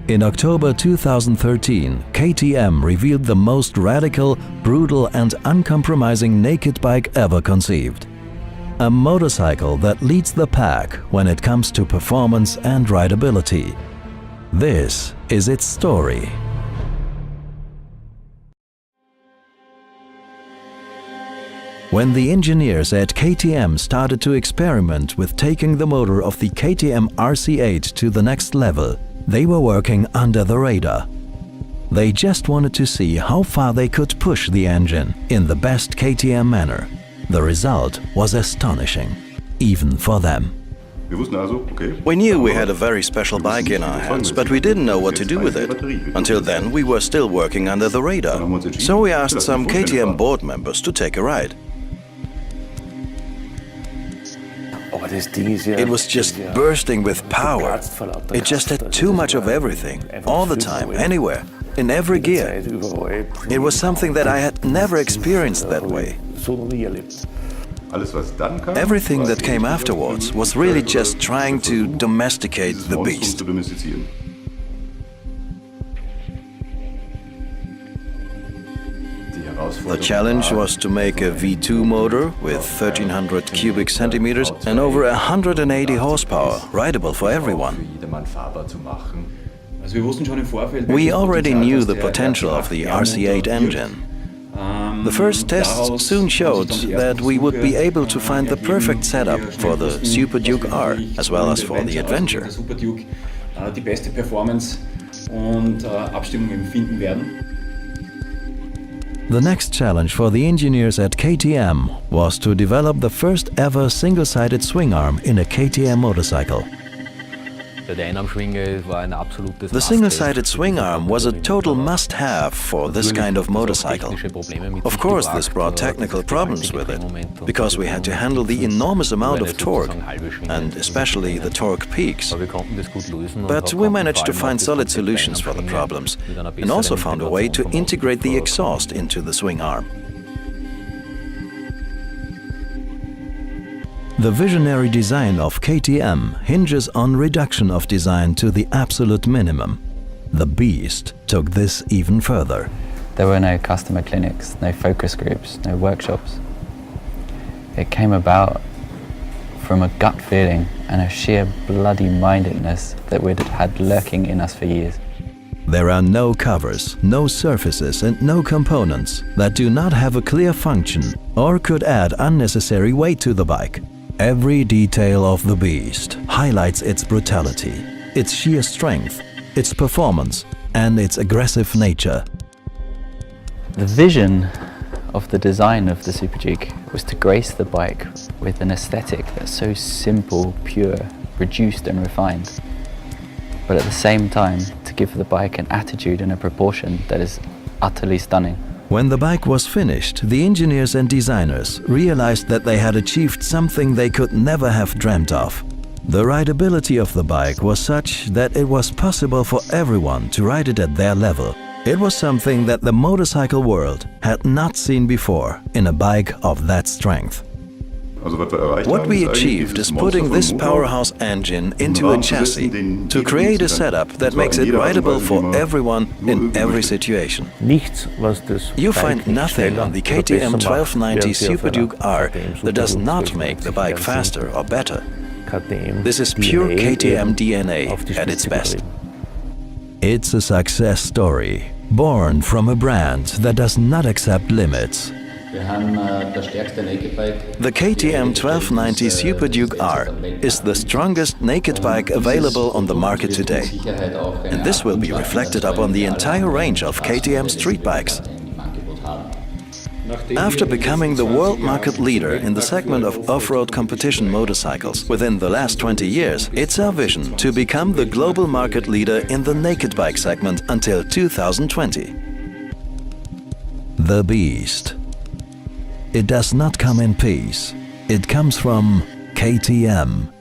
In October 2013, KTM revealed the most radical, brutal and uncompromising naked bike ever conceived. A motorcycle that leads the pack when it comes to performance and rideability. This is its story. When the engineers at KTM started to experiment with taking the motor of the KTM RC8 to the next level, they were working under the radar. They just wanted to see how far they could push the engine in the best KTM manner. The result was astonishing, even for them. We knew we had a very special bike in our hands, but we didn't know what to do with it. Until then, we were still working under the radar. So we asked some KTM board members to take a ride. It was just bursting with power. It just had too much of everything, all the time, anywhere, in every gear. It was something that I had never experienced that way. Everything that came afterwards was really just trying to domesticate the beast. The challenge was to make a V2 motor with 1300 cubic centimeters and over 180 horsepower, rideable for everyone. We already knew the potential of the RC8 engine. The first tests soon showed that we would be able to find the perfect setup for the Super Duke R, as well as for the Adventure. The next challenge for the engineers at KTM was to develop the first ever single-sided swing arm in a KTM motorcycle. The single-sided swing arm was a total must-have for this kind of motorcycle. Of course, this brought technical problems with it, because we had to handle the enormous amount of torque, and especially the torque peaks. But we managed to find solid solutions for the problems, and also found a way to integrate the exhaust into the swing arm. The visionary design of KTM hinges on reduction of design to the absolute minimum. The Beast took this even further. There were no customer clinics, no focus groups, no workshops. It came about from a gut feeling and a sheer bloody-mindedness that we'd had lurking in us for years. There are no covers, no surfaces and no components that do not have a clear function or could add unnecessary weight to the bike. Every detail of the Beast highlights its brutality, its sheer strength, its performance and its aggressive nature. The vision of the design of the Super Duke was to grace the bike with an aesthetic that's so simple, pure, reduced and refined, but at the same time to give the bike an attitude and a proportion that is utterly stunning. When the bike was finished, the engineers and designers realized that they had achieved something they could never have dreamt of. The rideability of the bike was such that it was possible for everyone to ride it at their level. It was something that the motorcycle world had not seen before in a bike of that strength. What we achieved is putting this powerhouse engine into a chassis to create a setup that makes it rideable for everyone in every situation. You find nothing on the KTM 1290 Super Duke R that does not make the bike faster or better. This is pure KTM DNA at its best. It's a success story, born from a brand that does not accept limits. The KTM 1290 Super Duke R is the strongest naked bike available on the market today. And this will be reflected upon the entire range of KTM street bikes. After becoming the world market leader in the segment of off-road competition motorcycles within the last 20 years, it's our vision to become the global market leader in the naked bike segment until 2020. The Beast. It does not come in peace. It comes from KTM.